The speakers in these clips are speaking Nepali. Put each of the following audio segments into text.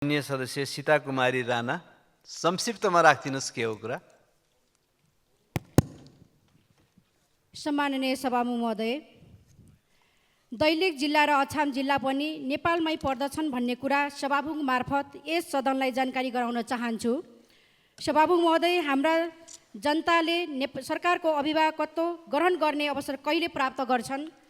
अन्य सदस्य सीता कुमारी राणा संक्षिप्तमा राख्दिनुहोस् के हो कुरा। सम्माननीय सभामुख महोदय, दैलेख जिल्ला र अछाम जिल्ला पनि नेपालमै पर्दछन् भन्ने कुरा सभामुख मार्फत यस सदनलाई जानकारी गराउन चाहन्छु। सभामुख महोदय, हाम्रा जनताले सरकारको अभिभावकत्व ग्रहण गर्ने अवसर कहिले प्राप्त गर्छन्?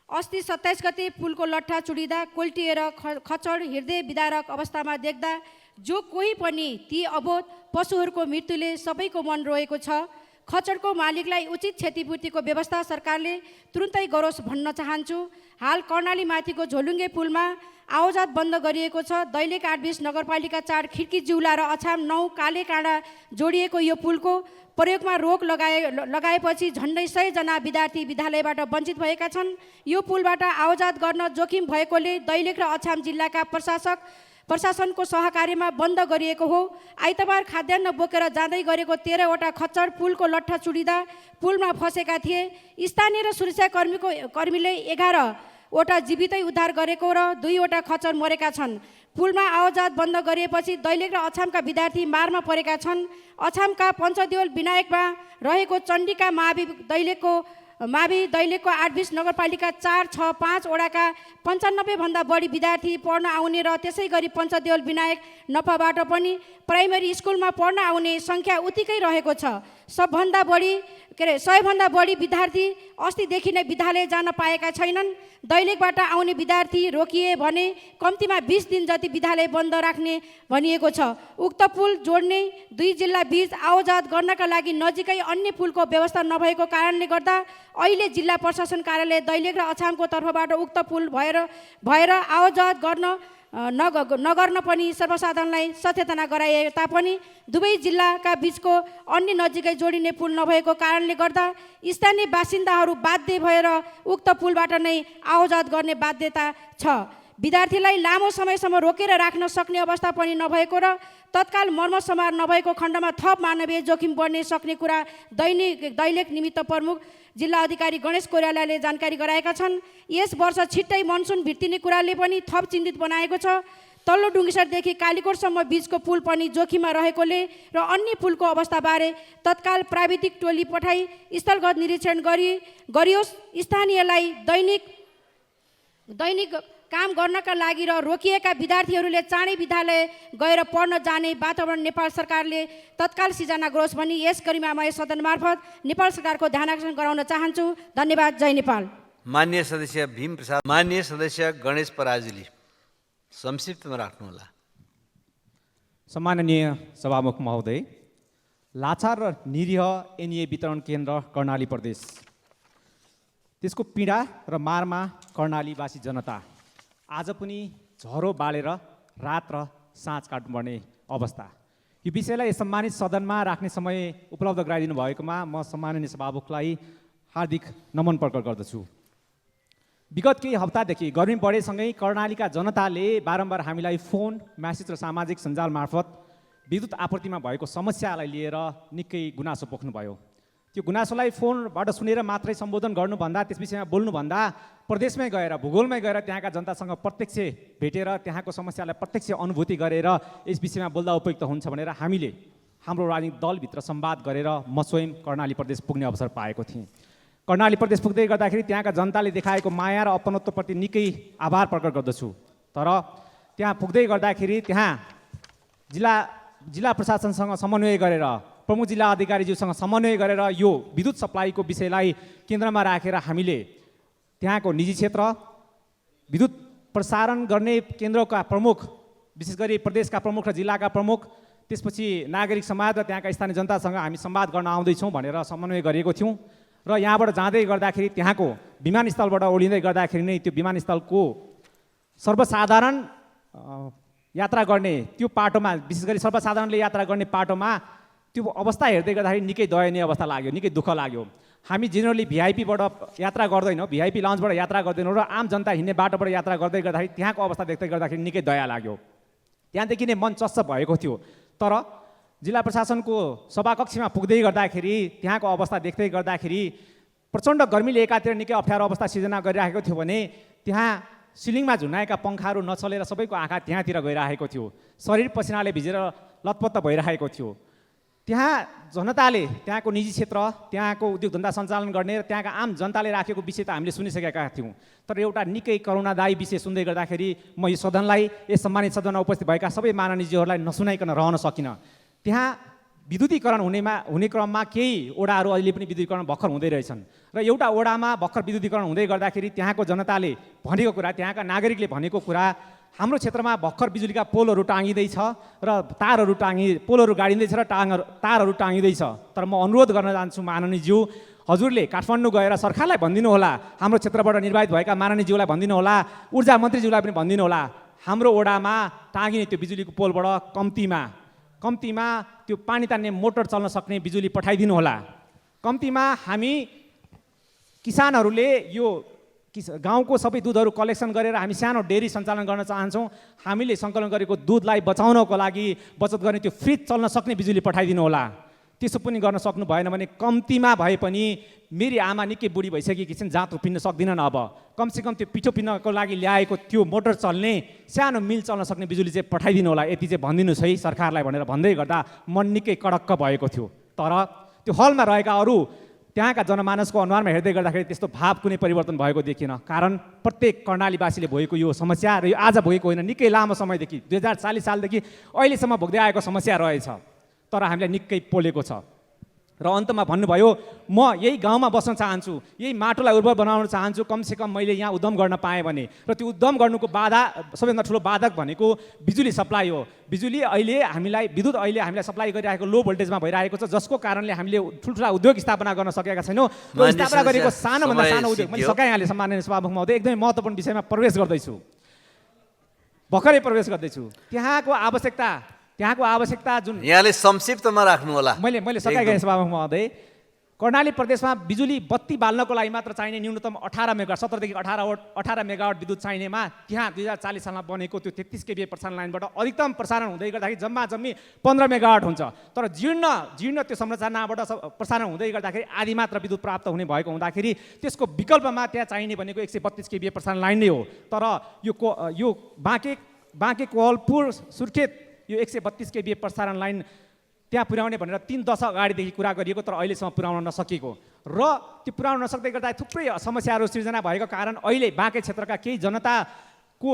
अस्ति 27 गते पुलको लट्ठा चुडिँदा कोल्टिएर खचड हृदय विदारक अवस्थामा देख्दा जो कोही पनि ती अबोध पशुहरूको मृत्युले सबैको मन रोएको छ। खचडको मालिकलाई उचित क्षतिपूर्तिको व्यवस्था सरकारले तुरुन्तै गरोस् भन्न चाहन्छु। हाल कर्णाली माथिको झोलुङ्गे पुलमा आवाजात बन्द गरिएको छ। दैलेख 8-20 नगरपालिका 4 खिड्की जिउला र अछाम 9 काले काँडा जोडिएको यो पुलको प्रयोगमा रोक लगाएपछि झन्डै 100 जना विद्यार्थी विद्यालयबाट वञ्चित भएका छन्। यो पुलबाट आवाजात गर्न जोखिम भएकोले दैलेख र अछाम जिल्लाका प्रशासनको सहकार्यमा बन्द गरिएको हो। आइतबार खाद्यान्न बोकेर जाँदै गरेको 13 वटा खच्चड पुलको लट्ठा चुडिँदा पुलमा फसेका थिए। स्थानीय र सुरक्षाकर्मीले 11 वटा जीवितै उद्धार गरेको र 2 वटा खच्चड मरेका छन्। पुलमा आवाजात बन्द गरिएपछि दैलेख र अछामका विद्यार्थी मारमा परेका छन्। अछामका पञ्चदेउल विनायकमा रहेको चण्डिका मावि दैलेखको 8-20 नगरपालिका 4, 6, 5 वडाका 95 भन्दा बढी विद्यार्थी पढ्न आउने र त्यसै गरी पञ्चदेउल विनायक नपाबाट पनि प्राइमेरी स्कुलमा पढ्न आउने सङ्ख्या उत्तिकै रहेको छ। 100 भन्दा बढी विद्यार्थी अस्तिदेखि नै विद्यालय जान पाएका छैनन्। दैलेखबाट आउने विद्यार्थी रोकिए भने कम्तीमा 20 दिन जति विद्यालय बन्द राख्ने भनिएको छ। उक्त पुल जोड्ने 2 जिल्ला बीच आवाजात गर्नका लागि नजिकै अन्य पुलको व्यवस्था नभएको कारणले गर्दा अहिले जिल्ला प्रशासन कार्यालय दैलेख र अछामको तर्फबाट उक्त पुल भएर आवाजात नगर्न पनि सर्वसाधारणलाई सचेतना गराइए तापनि दुवै जिल्लाका बीचको अन्य नजिकै जोडिने पुल नभएको कारणले गर्दा स्थानीय बासिन्दाहरू बाध्य भएर उक्त पुलबाट नै आवाजात गर्ने बाध्यता छ। विद्यार्थीलाई लामो समयसम्म रोकेर राख्न सक्ने अवस्था पनि नभएको र तत्काल मर्मसंहार नभएको खण्डमा थप मानवीय जोखिम बढ्न सक्ने कुरा दैलेख निमित्त प्रमुख जिल्ला अधिकारी गणेश कोइरालाले जानकारी गराएका छन्। यस वर्ष छिट्टै मनसुन भित्तिने कुराले पनि थप चिन्तित बनाएको छ। तल्लो डुङ्गेसरदेखि कालीकोटसम्म बीचको पुल पनि जोखिममा रहेकोले र अन्य पुलको अवस्थाबारे तत्काल प्राविधिक टोली पठाई स्थलगत निरीक्षण गरियोस्। स्थानीयलाई दैनिक काम गर्नका लागि र रोकिएका विद्यार्थीहरूले चाँडै विद्यालय गएर पढ्न जाने वातावरण नेपाल सरकारले तत्काल सिर्जना गरोस् भनी यस गरिमामय सदन मार्फत नेपाल सरकारको ध्यानाकर्षण गराउन चाहन्छु। धन्यवाद। जय नेपाल। माननीय सदस्य भीम प्रसाद, माननीय सदस्य गणेश पराजुली संक्षिप्तमा राख्नुहोला। सम्माननीय सभामुख महोदय, लाचार र निरीह एनए वितरण केन्द्र कर्णाली प्रदेश, त्यसको पीडा र मारमा कर्णालीवासी जनता आज पनि झरो बालेर रात र साँझ काट्नुपर्ने अवस्था। यो विषयलाई सम्मानित सदनमा राख्ने समय उपलब्ध गराइदिनु भएकोमा म सम्माननीय सभामुखलाई हार्दिक नमन प्रकट गर्दछु। विगत केही हप्तादेखि गर्मी बढेसँगै कर्णालीका जनताले बारम्बार हामीलाई फोन, म्यासेज र सामाजिक सञ्जाल मार्फत विद्युत आपूर्तिमा भएको समस्यालाई लिएर निकै गुनासो पोख्नुभयो। त्यो गुनासोलाई फोनबाट सुनेर मात्रै सम्बोधन गर्नुभन्दा, त्यस विषयमा बोल्नुभन्दा प्रदेशमै गएर, भूगोलमै गएर त्यहाँका जनतासँग प्रत्यक्ष भेटेर त्यहाँको समस्यालाई प्रत्यक्ष अनुभूति गरेर यस विषयमा बोल्दा उपयुक्त हुन्छ भनेर हामीले हाम्रो राजनीतिक दलभित्र संवाद गरेर म स्वयं कर्णाली प्रदेश पुग्ने अवसर पाएको थिएँ। कर्णाली प्रदेश पुग्दै गर्दाखेरि त्यहाँका जनताले देखाएको माया र अपनत्वप्रति निकै आभार प्रकट गर्दछु। तर त्यहाँ पुग्दै गर्दाखेरि त्यहाँ जिल्ला प्रशासनसँग समन्वय गरेर, प्रमुख जिल्ला अधिकारीज्यूसँग समन्वय गरेर यो विद्युत सप्लाईको विषयलाई केन्द्रमा राखेर हामीले त्यहाँको निजी क्षेत्र, विद्युत प्रसारण गर्ने केन्द्रका प्रमुख, विशेष गरी प्रदेशका प्रमुख र जिल्लाका प्रमुख, त्यसपछि नागरिक समाज र त्यहाँका स्थानीय जनतासँग हामी संवाद गर्न आउँदैछौँ भनेर समन्वय गरेको थियौँ। र यहाँबाट जाँदै गर्दाखेरि त्यहाँको विमानस्थलबाट ओर्लिँदै गर्दाखेरि नै त्यो विमानस्थलको सर्वसाधारण यात्रा गर्ने त्यो पाटोमा, विशेष गरी सर्वसाधारणले यात्रा गर्ने पाटोमा त्यो अवस्था हेर्दै गर्दाखेरि निकै दयनीय अवस्था लाग्यो, निकै दुःख लाग्यो। हामी जेनरली भिआइपीबाट यात्रा गर्दैनौँ, भिआइपी लन्चबाट यात्रा गर्दैनौँ र आम जनता हिँड्ने बाटोबाट यात्रा गर्दै गर्दाखेरि त्यहाँको अवस्था देख्दै गर्दाखेरि निकै दया लाग्यो। त्यहाँदेखि नै मन चस्स भएको थियो। तर जिल्ला प्रशासनको सभाकक्षमा पुग्दै गर्दाखेरि त्यहाँको अवस्था देख्दै गर्दाखेरि प्रचण्ड गर्मीले एकातिर निकै अप्ठ्यारो अवस्था सिर्जना गरिराखेको थियो भने त्यहाँ सिलिङमा झुन्नाएका पङ्खाहरू नचलेर सबैको आँखा त्यहाँतिर गइरहेको थियो, शरीर पसिनाले भिजेर लतपत्त भइरहेको थियो। त्यहाँ जनताले त्यहाँको निजी क्षेत्र, त्यहाँको उद्योग धन्दा सञ्चालन गर्ने र त्यहाँका आम जनताले राखेको विषय त हामीले सुनिसकेका थियौँ। तर एउटा निकै करुणादायी विषय सुन्दै गर्दाखेरि म यो सदनलाई, यस सम्मानित सदनमा उपस्थित भएका सबै महानुभावहरूलाई नसुनाइकन रहन सकिनँ। त्यहाँ विद्युतीकरण हुने क्रममा केही ओडाहरू अहिले पनि विद्युतीकरण भर्खर हुँदै रहेछन् र एउटा ओडामा भर्खर विद्युतीकरण हुँदै गर्दाखेरि त्यहाँको जनताले भनेको कुरा, त्यहाँका नागरिकले भनेको कुरा, हाम्रो क्षेत्रमा भर्खर बिजुलीका पोलहरू टाँगिँदैछ र पोलहरू गाडिँदैछ र तारहरू टाँगिँदैछ। तर म अनुरोध गर्न चाहन्छु माननीयज्यू, हजुरले काठमाडौँ गएर सरकारलाई भनिदिनु होला, हाम्रो क्षेत्रबाट निर्वाचित भएका माननीयज्यूलाई भनिदिनु होला, ऊर्जा मन्त्रीज्यूलाई पनि भनिदिनु होला, हाम्रो ओडामा टाँगिने त्यो बिजुलीको पोलबाट कम्तीमा त्यो पानी तान्ने मोटर चल्न सक्ने बिजुली पठाइदिनु होला। कम्तीमा हामी किसानहरूले यो गाउँको सबै दुधहरू कलेक्सन गरेर हामी सानो डेरी सञ्चालन गर्न चाहन्छौँ। हामीले सङ्कलन गरेको दुधलाई बचाउनको लागि बचत गर्ने त्यो फ्रिज चल्न सक्ने बिजुली पठाइदिनु होला। त्यसो पनि गर्न सक्नु भएन भने कम्तीमा भए पनि मेरी आमा निकै बुढी भइसकेकी छिन्, जाँतो पिन्न सक्दिनन्, अब कमसेकम त्यो पिठो पिन्नको लागि ल्याएको त्यो मोटर चल्ने सानो मिल चल्न सक्ने बिजुली चाहिँ पठाइदिनु होला, यति चाहिँ भनिदिनुहोस् है सरकारलाई भनेर भन्दै गर्दा मन निकै कडक्क भएको थियो। तर त्यो हलमा रहेका अरू त्यहाँका जनमानसको अनुहारमा हेर्दै गर्दाखेरि त्यस्तो भाव कुनै परिवर्तन भएको देखिन। कारण प्रत्येक कर्णालीवासीले भोगेको यो समस्या र यो आज भोगेको होइन, निकै लामो समयदेखि 2040 सालदेखि अहिलेसम्म भोग्दै आएको समस्या रहेछ। तर हामीलाई निकै पोलेको छ। र अन्तमा भन्नुभयो म यही गाउँमा बस्न चाहन्छु, यही माटोलाई उर्वर बनाउन चाहन्छु, कमसेकम मैले यहाँ उद्यम गर्न पाएँ भने। र त्यो उद्यम गर्नुको सबैभन्दा ठुलो बाधक भनेको बिजुली सप्लाई हो। विद्युत अहिले हामीलाई सप्लाई गरिरहेको लो भोल्टेजमा भइरहेको छ, जसको कारणले हामीले ठुल्ठुला उद्योग स्थापना गर्न सकेका छैनौँ। त्यो स्थापना गरेको सानोभन्दा सानो उद्योग, मैले सकाइहालेँ सम्माननीय सभामुख महोदय, एकदमै महत्त्वपूर्ण विषयमा भर्खरै प्रवेश गर्दैछु। त्यहाँको आवश्यकता जुन यहाँले संक्षिप्तमा राख्नु होला। मैले सकाइगएँ सभामुख महोदय, कर्णाली प्रदेशमा बिजुली बत्ती बाल्नको लागि मात्र चाहिने न्यूनतम 18 मेगावाट, 17 देखि 18 मेगावाट विद्युत चाहिनेमा त्यहाँ 2040 सालमा बनेको त्यो 33 केबी प्रसारण लाइनबाट अधिकतम प्रसारण हुँदै गर्दाखेरि जम्मी 15 मेगावाट हुन्छ। तर जीर्ण त्यो संरचनाबाट प्रसारण हुँदै गर्दाखेरि आधी मात्र विद्युत प्राप्त हुने भएको हुँदाखेरि त्यसको विकल्पमा त्यहाँ चाहिने भनेको 132 केबी प्रसारण लाइन नै हो। तर यो बाँके कोहलपुर सुर्खेत यो 132 केबी प्रसारण लाइन त्यहाँ पुर्याउने भनेर 3 दशक अगाडिदेखि कुरा गरिएको, तर अहिलेसम्म पुर्याउन नसकेको र त्यो पुर्याउन नसक्दै गर्दा थुप्रै समस्याहरू सृजना भएको कारण अहिले बाँके क्षेत्रका केही जनताको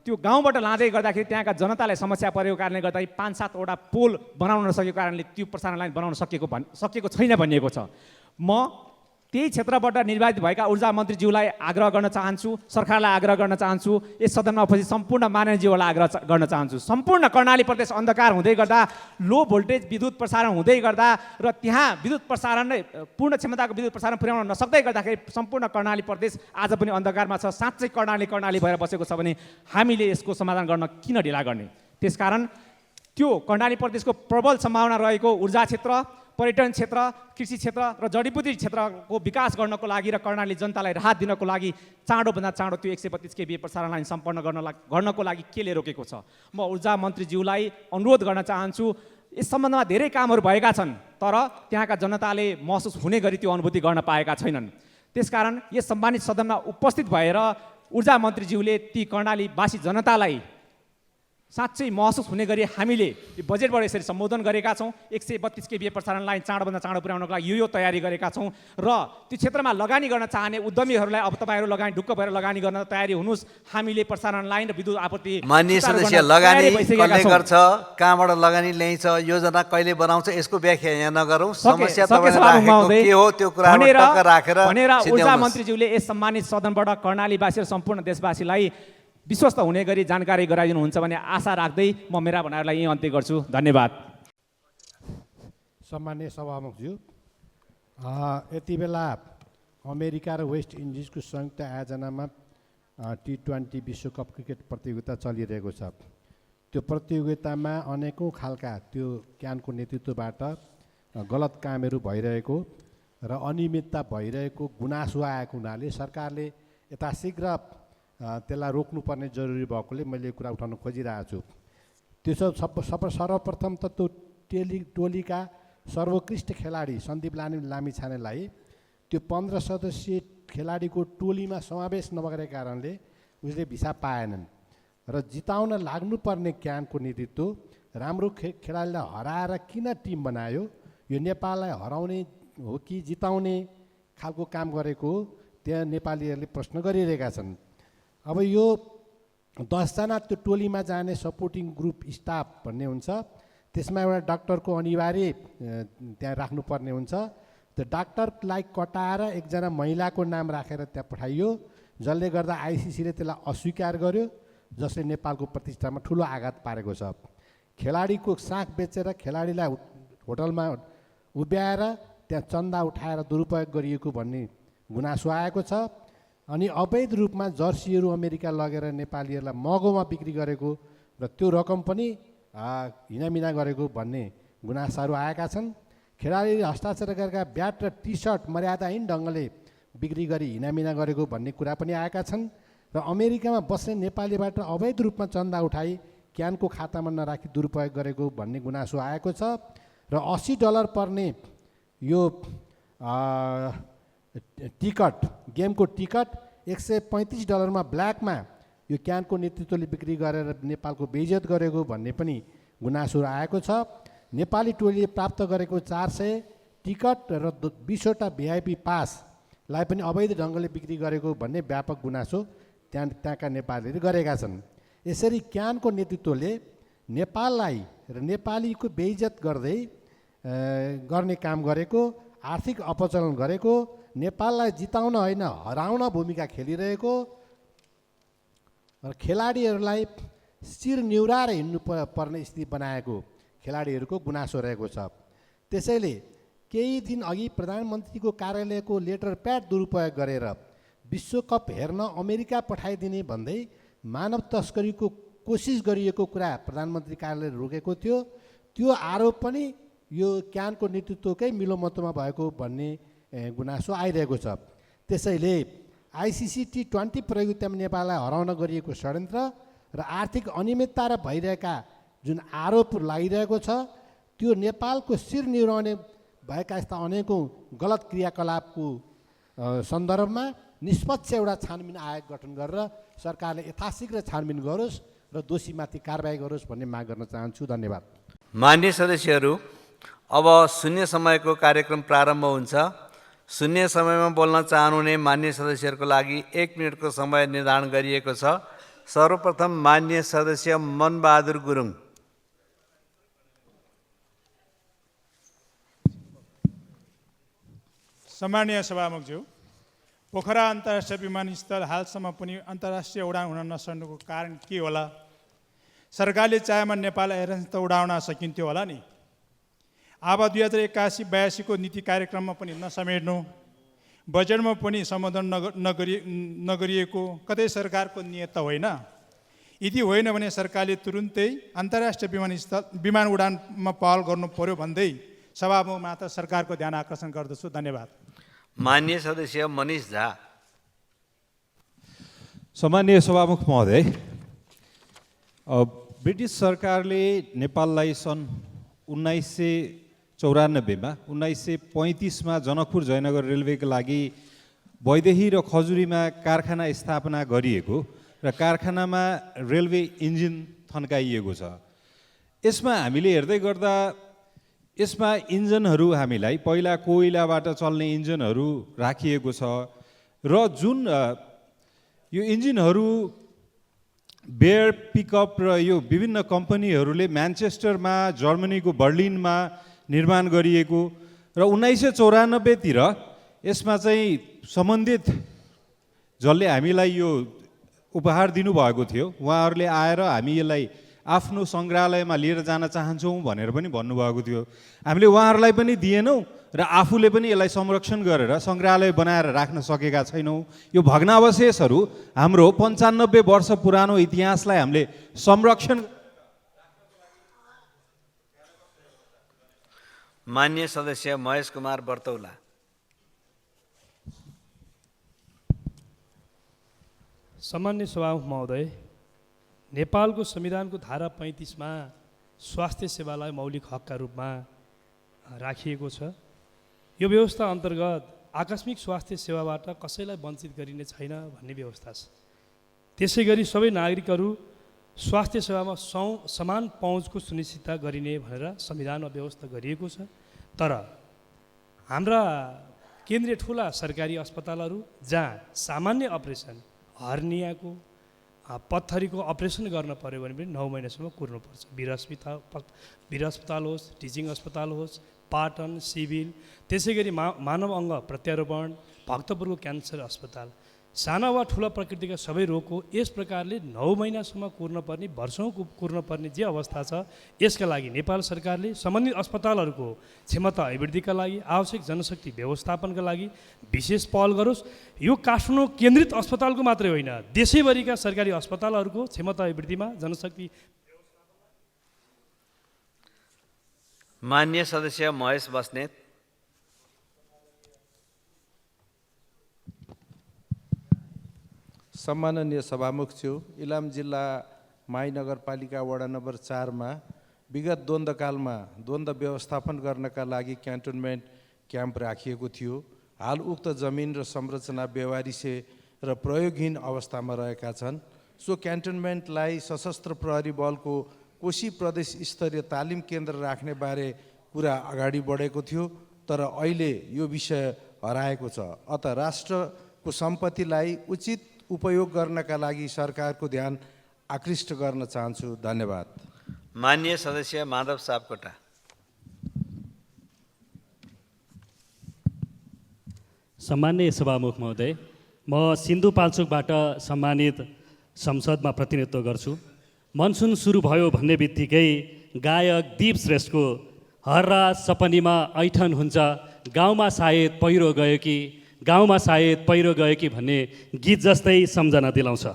त्यो गाउँबाट लाँदै गर्दाखेरि त्यहाँका जनतालाई समस्या परेको कारणले गर्दाखेरि 5-7 वटा पोल बनाउन नसकेको कारणले त्यो प्रसारण लाइन बनाउन सकेको छैन भनिएको छ। म त्यही क्षेत्रबाट निर्वाचित भएका ऊर्जा मन्त्रीज्यूलाई आग्रह गर्न चाहन्छु, सरकारलाई आग्रह गर्न चाहन्छु, यस सदनमा उपस्थित सम्पूर्ण माननीयज्यूलाई आग्रह गर्न चाहन्छु। सम्पूर्ण कर्णाली प्रदेश अन्धकार हुँदै गर्दा, लो भोल्टेज विद्युत प्रसारण हुँदै गर्दा र त्यहाँ विद्युत प्रसारण नै पूर्ण क्षमताको विद्युत प्रसारण पुर्याउन नसक्दै गर्दाखेरि सम्पूर्ण कर्णाली प्रदेश आज पनि अन्धकारमा छ। साँच्चै कर्णाली भएर बसेको छ भने हामीले यसको समाधान गर्न किन ढिला गर्ने? त्यसकारण त्यो कर्णाली प्रदेशको प्रबल सम्भावना रहेको ऊर्जा क्षेत्र, पर्यटन क्षेत्र, कृषि क्षेत्र र जडीबुटी क्षेत्रको विकास गर्नको लागि र कर्णाली जनतालाई राहत दिनको लागि चाँडोभन्दा चाँडो त्यो 132 केबी प्रसारण लाइन सम्पन्न गर्नको लागि केले रोकेको छ? म ऊर्जा मन्त्रीज्यूलाई अनुरोध गर्न चाहन्छु, यस सम्बन्धमा धेरै कामहरू भएका छन्, तर त्यहाँका जनताले महसुस हुने गरी त्यो अनुभूति गर्न पाएका छैनन्। त्यसकारण यस सम्मानित सदनमा उपस्थित भएर ऊर्जा मन्त्रीज्यूले ती कर्णालीवासी जनतालाई साँच्चै महसुस हुने गरी हामीले यो बजेटबाट यसरी सम्बोधन गरेका छौँ। 132 केबी प्रसारण लाइन चाँडोभन्दा चाँडो पुर्याउनको लागि यो तयारी गरेका छौँ र त्यो क्षेत्रमा लगानी गर्न चाहने उद्यमीहरूलाई अब तपाईँहरू ढुक्क भएर लगानी गर्न तयारी हुनुहोस्। हामीले प्रसारण लाइन र विद्युत आपूर्ति माननीय सदस्य लगानी कसले गर्छ, कहाँबाट लगानी ल्याइन्छ, योजना कहिले बनाउँछ, यसको व्याख्या यहाँ नगरौँ। समस्या तपाईँले राखेको के हो त्यो कुरामा टक्क राखेर ऊर्जा मन्त्रीज्यूले यस सम्मानित सदनबाट कर्णालीवासी र सम्पूर्ण देशवासीलाई विश्वस्त हुने गरी जानकारी गराइदिनुहुन्छ भने आशा राख्दै म मेरा भनाइहरूलाई यहीँ अन्त्य गर्छु। धन्यवाद। सम्माननीय सभामुखज्यू, यति बेला अमेरिका र वेस्ट इन्डिजको संयुक्त आयोजनामा T20 विश्वकप क्रिकेट प्रतियोगिता चलिरहेको छ। त्यो प्रतियोगितामा अनेकौँ खालका त्यो क्यानको नेतृत्वबाट गलत कामहरू भइरहेको र अनियमितता भइरहेको गुनासो आएको हुनाले सरकारले यथाशीघ्र त्यसलाई रोक्नुपर्ने जरुरी भएकोले मैले कुरा उठाउन खोजिरहेको छु। त्यसो सर्वप्रथम त त्यो टोलीका सर्वोत्कृष्ट खेलाडी सन्दीप लामिछानेलाई त्यो 15 सदस्यीय खेलाडीको टोलीमा समावेश नभएको कारणले उसले भिसा पाएनन् र जिताउन लाग्नुपर्ने क्यानको नेतृत्व राम्रो खेलाडीलाई हराएर किन टिम बनायो, यो नेपाललाई हराउने हो कि जिताउने खालको काम गरेको त्यहाँ नेपालीहरूले प्रश्न गरिरहेका छन्। अब यो 10 जना त्यो टोलीमा जाने सपोर्टिङ ग्रुप स्टाफ भन्ने हुन्छ, त्यसमा एउटा डाक्टरको अनिवार्य त्यहाँ राख्नुपर्ने हुन्छ। त्यो डाक्टरलाई कटाएर एकजना महिलाको नाम राखेर त्यहाँ पठाइयो, जसले गर्दा आइसिसीले त्यसलाई अस्वीकार गर्यो, जसले नेपालको प्रतिष्ठामा ठुलो आघात पारेको छ। खेलाडीको साख बेचेर खेलाडीलाई होटलमा उभ्याएर त्यहाँ चन्दा उठाएर दुरुपयोग गरिएको भन्ने गुनासो आएको छ। अनि अवैध रूपमा जर्सीहरू अमेरिका लगेर नेपालीहरूलाई महँगोमा बिक्री गरेको र त्यो रकम पनि हिनामिना गरेको भन्ने गुनासाहरू आएका छन्। खेलाडीले हस्ताक्षर गरेका ब्याट र टी सर्ट मर्यादाहीन ढङ्गले बिक्री गरी हिनामिना गरेको भन्ने कुरा पनि आएका छन्। र अमेरिकामा बस्ने नेपालीबाट अवैध रूपमा चन्दा उठाई क्यानको खातामा नराखी दुरुपयोग गरेको भन्ने गुनासो आएको छ। र $80 पर्ने यो टिकट, गेमको टिकट $135 ब्ल्याकमा यो क्यानको नेतृत्वले बिक्री गरेर नेपालको बेइज्जत गरेको भन्ने पनि गुनासो आएको छ। नेपाली टोलीले प्राप्त गरेको 400 टिकट र 20वटा VIP पासलाई पनि अवैध ढङ्गले बिक्री गरेको भन्ने व्यापक गुनासो त्यहाँका नेपालीहरूले गरेका छन्। यसरी क्यानको नेतृत्वले नेपाललाई र नेपालीको बेइज्जत गर्ने काम गरेको, आर्थिक अपचलन गरेको, नेपाललाई जिताउन होइन हराउन भूमिका खेलिरहेको र खेलाडीहरूलाई शिर निहुराएर हिँड्नु पर्ने स्थिति बनाएको खेलाडीहरूको गुनासो रहेको छ। त्यसैले केही दिन अघि प्रधानमन्त्रीको कार्यालयको लेटर प्याड दुरुपयोग गरेर विश्वकप हेर्न अमेरिका पठाइदिने भन्दै मानव तस्करीको कोसिस गरिएको कुरा प्रधानमन्त्री कार्यालयले रोकेको थियो। त्यो आरोप पनि यो क्यानको नेतृत्वकै मिलोमतोमा भएको भन्ने गुनासो आइरहेको छ। त्यसैले आइसिसी T20 प्रतियोगितामा नेपाललाई हराउन गरिएको षड्यन्त्र र आर्थिक अनियमितता र भइरहेका जुन आरोप लागिरहेको छ, त्यो नेपालको शिर निहुराउने भएका यस्ता अनेकौँ गलत क्रियाकलापको सन्दर्भमा निष्पक्ष एउटा छानबिन आयोग गठन गरेर सरकारले यथाशीघ्र छानबिन गरोस् र दोषीमाथि कारबाही गरोस् भन्ने माग गर्न चाहन्छु। धन्यवाद। मान्य सदस्यहरू, अब शून्य समयको कार्यक्रम प्रारम्भ हुन्छ। शून्य समयमा बोल्न चाहनुहुने मान्य सदस्यहरूको लागि 1 मिनटको समय निर्धारण गरिएको छ। सर्वप्रथम मान्य सदस्य मनबहादुर गुरुङ। सम्मानीय सभामुखज्यू, पोखरा अन्तर्राष्ट्रिय विमानस्थल हालसम्म पनि अन्तर्राष्ट्रिय उडान हुन नसक्नुको कारण के होला? सरकारले चाहेमा नेपाल एयरलाइन्स त उडाउन सकिन्थ्यो होला नि। अब 2081-82 को नीति कार्यक्रममा पनि नसमेट्नु, बजेटमा पनि सम्बोधन नगरिएको कतै सरकारको नियत त होइन। यदि होइन भने सरकारले तुरुन्तै अन्तर्राष्ट्रिय विमान उडानमा पहल गर्नु पर्यो भन्दै सभामुखमात्र सरकारको ध्यान आकर्षण गर्दछु। धन्यवाद। मान्य सदस्य मनिष झा। सम्मानीय सभामुख महोदय, ब्रिटिस सरकारले नेपाललाई सन् 1994 मा 1935 मा जनकपुर जयनगर रेलवेका लागि वैदेही र खजुरीमा कारखाना स्थापना गरिएको र कारखानामा रेलवे इन्जिन थन्काइएको छ। यसमा हामीले हेर्दै गर्दा यसमा इन्जिनहरू हामीलाई पहिला कोइलाबाट चल्ने इन्जिनहरू राखिएको छ र जुन यो इन्जिनहरू बेयर पिकअप र यो विभिन्न कम्पनीहरूले म्यान्चेस्टरमा, जर्मनीको बर्लिनमा निर्माण गरिएको र 1994 तिर यसमा चाहिँ सम्बन्धित जसले हामीलाई यो उपहार दिनुभएको थियो उहाँहरूले आएर हामी यसलाई आफ्नो सङ्ग्रहालयमा लिएर जान चाहन्छौँ भनेर पनि भन्नुभएको थियो। हामीले उहाँहरूलाई पनि दिएनौँ र आफूले पनि यसलाई संरक्षण गरेर सङ्ग्रहालय बनाएर राख्न सकेका छैनौँ। यो भग्नावशेषहरू हाम्रो 95 वर्ष पुरानो इतिहासलाई हामीले संरक्षण। मान्य सदस्य महेश कुमार बर्तौला। सम्मान्य सभामुख महोदय, नेपालको संविधानको धारा 35 मा स्वास्थ्य सेवालाई मौलिक हकका रूपमा राखिएको छ। यो व्यवस्था अन्तर्गत आकस्मिक स्वास्थ्य सेवाबाट कसैलाई वञ्चित गरिने छैन भन्ने व्यवस्था छ। त्यसै गरी सबै नागरिकहरू स्वास्थ्य सेवामा समान पहुँचको सुनिश्चितता गरिने भनेर संविधानमा व्यवस्था गरिएको छ। तर हाम्रा केन्द्रीय ठुला सरकारी अस्पतालहरू जहाँ सामान्य अपरेसन हर्नियाको पत्थरीको अपरेसन गर्न पऱ्यो भने पनि 9 महिनासम्म कुर्नुपर्छ। वीर अस्पताल होस्, टिचिङ अस्पताल होस्, पाटन, सिभिल, त्यसै गरी मानव अङ्ग प्रत्यारोपण, भक्तपुरको क्यान्सर अस्पताल, साना वा ठुला प्रकृतिका सबै रोगको यस प्रकारले 9 महिनासम्म कुर्नुपर्ने, वर्षौँ कुर्नुपर्ने जे अवस्था छ, यसका लागि नेपाल सरकारले सम्बन्धित अस्पतालहरूको क्षमता अभिवृद्धिका लागि, आवश्यक जनशक्ति व्यवस्थापनका लागि विशेष पहल गरोस्। यो काठमाडौँ केन्द्रित अस्पतालको मात्रै होइन, देशैभरिका सरकारी अस्पतालहरूको क्षमता अभिवृद्धिमा जनशक्ति। मान्य सदस्य महेश बस्नेत। सम्माननीय सभामुखज्यू, इलाम जिल्ला माई नगरपालिका वडा नम्बर 4 मा विगत द्वन्द्वकालमा द्वन्द्व व्यवस्थापन गर्नका लागि क्यान्टोनमेन्ट क्याम्प राखिएको थियो। हाल उक्त जमिन र संरचना बेवारिसे र प्रयोगहीन अवस्थामा रहेका छन्। सो क्यान्टोनमेन्टलाई सशस्त्र प्रहरी बलको कोशी प्रदेश स्तरीय तालिम केन्द्र राख्ने बारे कुरा अगाडि बढेको थियो, तर अहिले यो विषय हराएको छ। अत राष्ट्रको सम्पत्तिलाई उचित उपयोग गर्नका लागि सरकारको ध्यान आकृष्ट गर्न चाहन्छु। धन्यवाद। मान्य सदस्य माधव सापकोटा। सम्माननीय सभामुख महोदय, म सिन्धुपाल्चोकबाट सम्मानित संसदमा प्रतिनिधित्व गर्छु। मनसुन सुरु भयो भन्ने बित्तिकै गायक दीप श्रेष्ठको हर्रा सपनीमा ऐठन हुन्छ, गाउँमा सायद पहिरो गयो कि, गाउँमा सायद पहिरो गयो कि भन्ने गीत जस्तै सम्झना दिलाउँछ।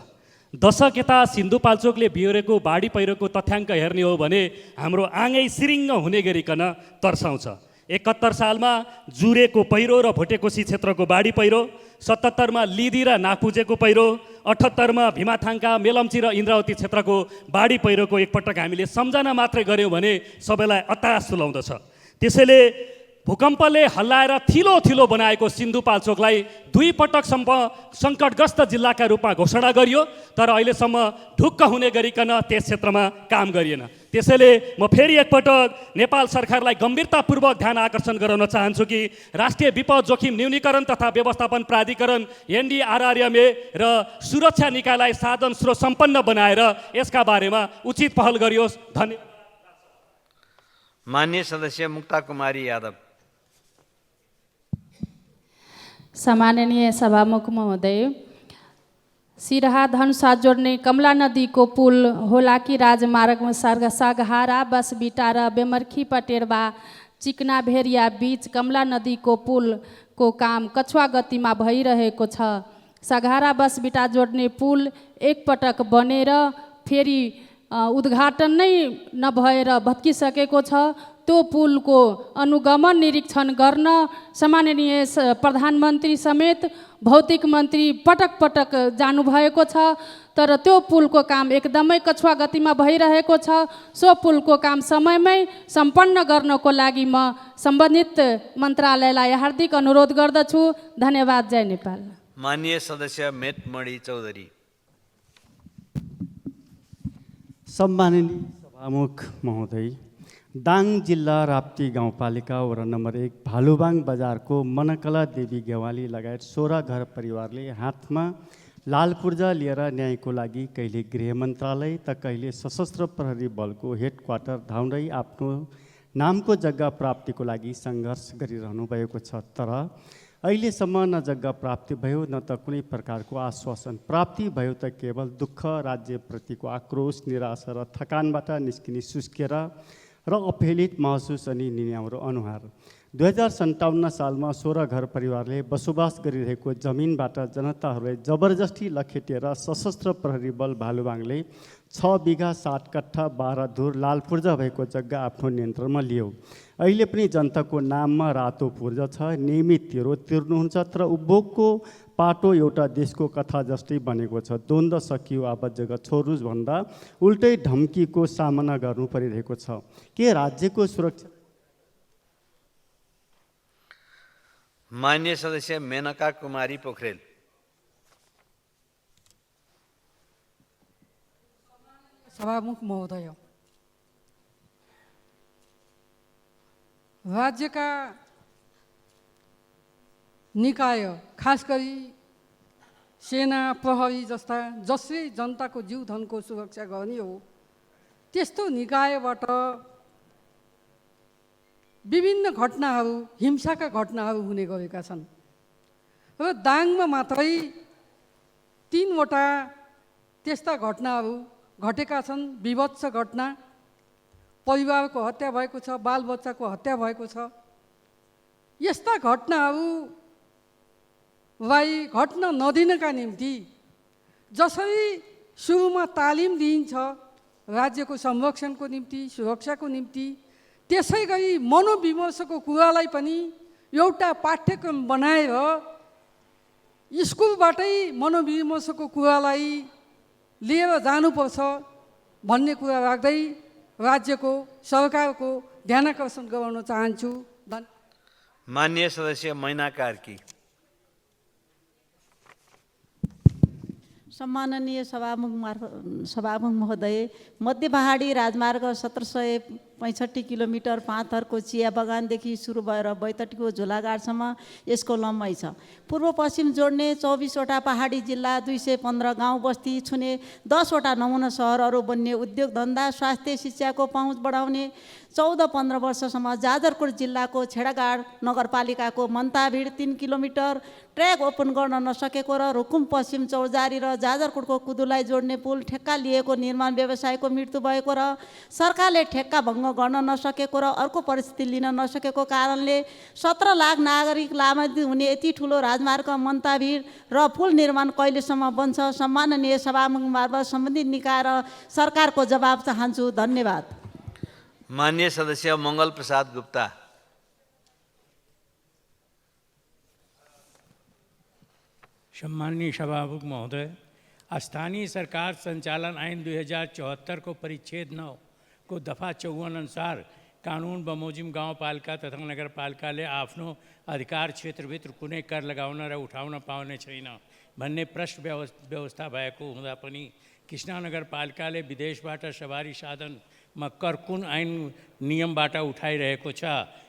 दशक यता सिन्धुपाल्चोकले बिहोरेको बाढी पहिरोको तथ्याङ्क हेर्ने हो भने हाम्रो आँगै सिरिङ्ग हुने गरिकन तर्साउँछ। 71 सालमा जुरेको पहिरो र भोटेकोशी क्षेत्रको बाढी पहिरो, 77 मा लिदी र नागपुजेको पहिरो, 78 मा भीमाथाङका मेलम्ची र इन्द्रावती क्षेत्रको बाढी पहिरोको एकपटक हामीले सम्झना मात्रै गऱ्यौँ भने सबैलाई अत्तास तुल्याउँदछ। त्यसैले भूकम्पले हल्लाएर थिलो थिलो बनाएको सिन्धुपाल्चोकलाई 2 पटकसम्म सङ्कटग्रस्त जिल्लाका रूपमा घोषणा गरियो, तर अहिलेसम्म ढुक्क हुने गरिकन त्यस क्षेत्रमा काम गरिएन। त्यसैले म फेरि एकपटक नेपाल सरकारलाई गम्भीरतापूर्वक ध्यान आकर्षण गराउन चाहन्छु कि राष्ट्रिय विपद जोखिम न्यूनीकरण तथा व्यवस्थापन प्राधिकरण NDRRMA र सुरक्षा निकायलाई साधन स्रोत सम्पन्न बनाएर यसका बारेमा उचित पहल गरियोस्। धन्यवाद। मान्य सदस्य मुक्ता कुमारी यादव। सम्माननीय सभामुख महोदय, सिरहा धनुषा जोड्ने कमला नदीको पुल होलाकी राजमार्गमा सागहारा बसबिटा र बेमर्खी पटेरवा चिकना भेरिया बीच कमला नदीको पुलको काम कछुवा गतिमा भइरहेको छ। सागहारा बसबिटा जोड्ने पुल एकपटक बनेर फेरि उद्घाटन नै नभएर भत्किसकेको छ। त्यो पुलको अनुगमन निरीक्षण गर्न सम्माननीय प्रधानमन्त्री समेत भौतिक मन्त्री पटक पटक जानुभएको छ, तर त्यो पुलको काम एकदमै कछुवा गतिमा भइरहेको छ। सो पुलको काम समयमै सम्पन्न गर्नको लागि म सम्बन्धित मन्त्रालयलाई हार्दिक अनुरोध गर्दछु। धन्यवाद। जय नेपाल। माननीय सदस्य मेटमणि चौधरी। सम्माननीय सभामुख महोदय, दाङ जिल्ला राप्ती गाउँपालिका वडा नम्बर 1 भालुबाङ बजारको मनकला देवी गेवाली लगायत 16 घर परिवारले हातमा लाल पूर्जा लिएर न्यायको लागि कहिले गृह मन्त्रालय त कहिले सशस्त्र प्रहरी बलको हेडक्वार्टर धाउँदै आफ्नो नामको जग्गा प्राप्तिको लागि सङ्घर्ष गरिरहनु भएको छ। तर अहिलेसम्म न जग्गा प्राप्ति भयो न त कुनै प्रकारको आश्वासन प्राप्ति भयो, त केवल दुःख, राज्यप्रतिको आक्रोश, निराशा र थकानबाट निस्किने सुस्केर र अपेलित महसुस अनि निन्याम्रो अनुहार। 2057 सालमा 16 घर परिवारले बसोबास गरिरहेको जमिनबाट जनताहरूलाई जबरजस्ती लखेटेर सशस्त्र प्रहरी बल भालुबाङले 6 बिघा 7 कट्ठा 12 धुर लाल पूर्जा भएको जग्गा आफ्नो नियन्त्रणमा लियो। अहिले पनि जनताको नाममा रातो पूर्जा छ, नियमित तिरो तिर्नुहुन्छ, तर उपभोगको पाटो एउटा देशको कथा जस्तै बनेको छ। द्वन्द्व सकियो, अब जग्गा छोड्नुस् भन्दा उल्टै धम्कीको सामना गर्नु परिरहेको छ। के राज्यको सुरक्षा? मान्य सदस्य मेनका कुमारी पोखरेल। सभामुख महोदय, राज्यका निकाय खास गरी सेना प्रहरी जस्ता जसले जनताको जीवधनको सुरक्षा गर्ने हो त्यस्तो निकायबाट विभिन्न घटनाहरू, हिंसाका घटनाहरू हुने गरेका छन् र दाङमा मात्रै 3वटा त्यस्ता घटनाहरू घटेका छन्। विभत्स घटना, परिवारको हत्या भएको छ, बालबच्चाको हत्या भएको छ। यस्ता घटनाहरूलाई घट्न नदिनका निम्ति जसरी सुरुमा तालिम दिइन्छ राज्यको संरक्षणको निम्ति, सुरक्षाको निम्ति, त्यसै गरी मनोविमर्शको कुरालाई पनि एउटा पाठ्यक्रम बनाएर स्कुलबाटै मनोविमर्शको कुरालाई लिएर जानुपर्छ भन्ने कुरा राख्दै राज्यको सरकारको ध्यानाकर्षण गराउन चाहन्छु। माननीय सदस्य मैना कार्की। सम्माननीय सभामुख महोदय, मध्य पहाडी राजमार्ग 1765 किलोमिटर पाँचथरको चिया बगानदेखि सुरु भएर बैतडीको झोलाघाटसम्म यसको लम्बाइ छ। पूर्व पश्चिम जोड्ने 24वटा पहाडी जिल्ला, 215 गाउँ बस्ती छुने 10वटा नमुना सहरहरू बन्ने, उद्योग धन्दा, स्वास्थ्य, शिक्षाको पहुँच बढाउने, 14-15 वर्षसम्म जाजरकोट जिल्लाको छेडागाड नगरपालिकाको मन्ताभिड 3 किलोमिटर ट्र्याक ओपन गर्न नसकेको र रुकुम पश्चिम चौजारी र जाजरकोटको कुदुलाई जोड्ने पुल ठेक्का लिएको निर्माण व्यवसायको मृत्यु भएको र सरकारले ठेक्का भङ्ग गर्न नसकेको र अर्को परिस्थिति लिन नसकेको कारणले 17 लाख नागरिक लाभान्वित हुने यति ठुलो राजमार्ग मन्ताभिड र पुल निर्माण कहिलेसम्म बन्छ? सम्माननीय सभामुख मार्फत सम्बन्धित निकाय र सरकारको जवाब चाहन्छु। धन्यवाद। माननीय सदस्य मङ्गल प्रसाद गुप्ता। सम्माननीय सभामुख महोदय, स्थानीय सरकार संचालन ऐन 2074 को परिच्छेद 9 को दफा 54 अनुसार कानुन बमोजिम गाउँपालिका तथा नगरपालिकाले आफ्नो अधिकार क्षेत्रभित्र कुनै कर लगाउन र उठाउन पाउने छैन भन्ने प्रश्न व्यवस्था भएको हुँदा पनि कृष्णा नगरपालिकाले विदेशबाट सवारी साधनमा कर कुन ऐन नियमबाट उठाइरहेको छ?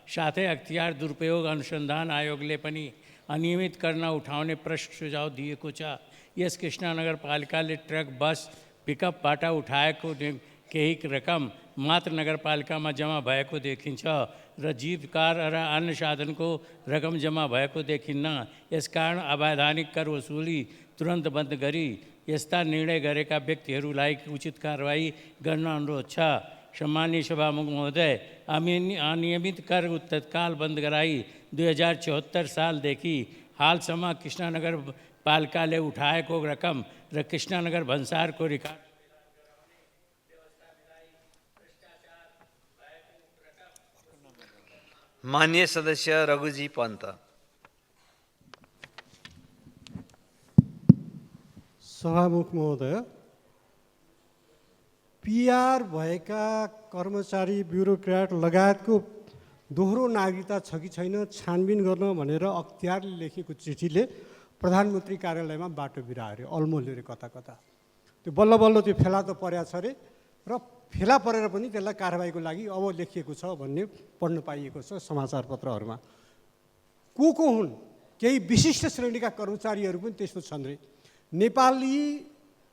साथै अख्तियार दुरुपयोग अनुसन्धान आयोगले पनि अनियमित कर नउठाउने प्रश्न सुझाव दिएको छ। यस कृष्णा नगरपालिकाले ट्रक, बस, पिकअपबाट उठाएको केही रकम मात्र नगरपालिकामा जम्मा भएको देखिन्छ र जीप, कार र अन्य साधनको रकम जम्मा भएको देखिन्न। यसकारण अवैधानिक कर वसुली तुरन्त बन्द गरी यस्ता निर्णय गरेका व्यक्तिहरूलाई उचित कारवाही गर्न अनुरोध छ। सम्माननीय सभामुख महोदय, अनियमित कर तत्काल बन्द गराई 2074 सालदेखि हालसम्म कृष्णनगर पालिकाले उठाएको रकम र कृष्णनगर भन्सारको रिकर्ड माननीय सदस्य रघुजी पन्त। सभामुख महोदय, पिआर भएका कर्मचारी, ब्युरोक्र्याट लगायतको दोहोरो नागरिकता छ कि छैन छानबिन गर्न भनेर अख्तियारले लेखेको चिठीले प्रधानमन्त्री कार्यालयमा बाटो बिरायो, अलमोल रे कता कता। त्यो बल्ल बल्ल त्यो फेला त पर्या छ रे र फेला परेर पनि त्यसलाई कारबाहीको लागि अब लेखिएको छ भन्ने पढ्न पाइएको छ समाचार पत्रहरूमा। को हुन्? केही विशिष्ट श्रेणीका कर्मचारीहरू पनि त्यसमा छन् रे। नेपाली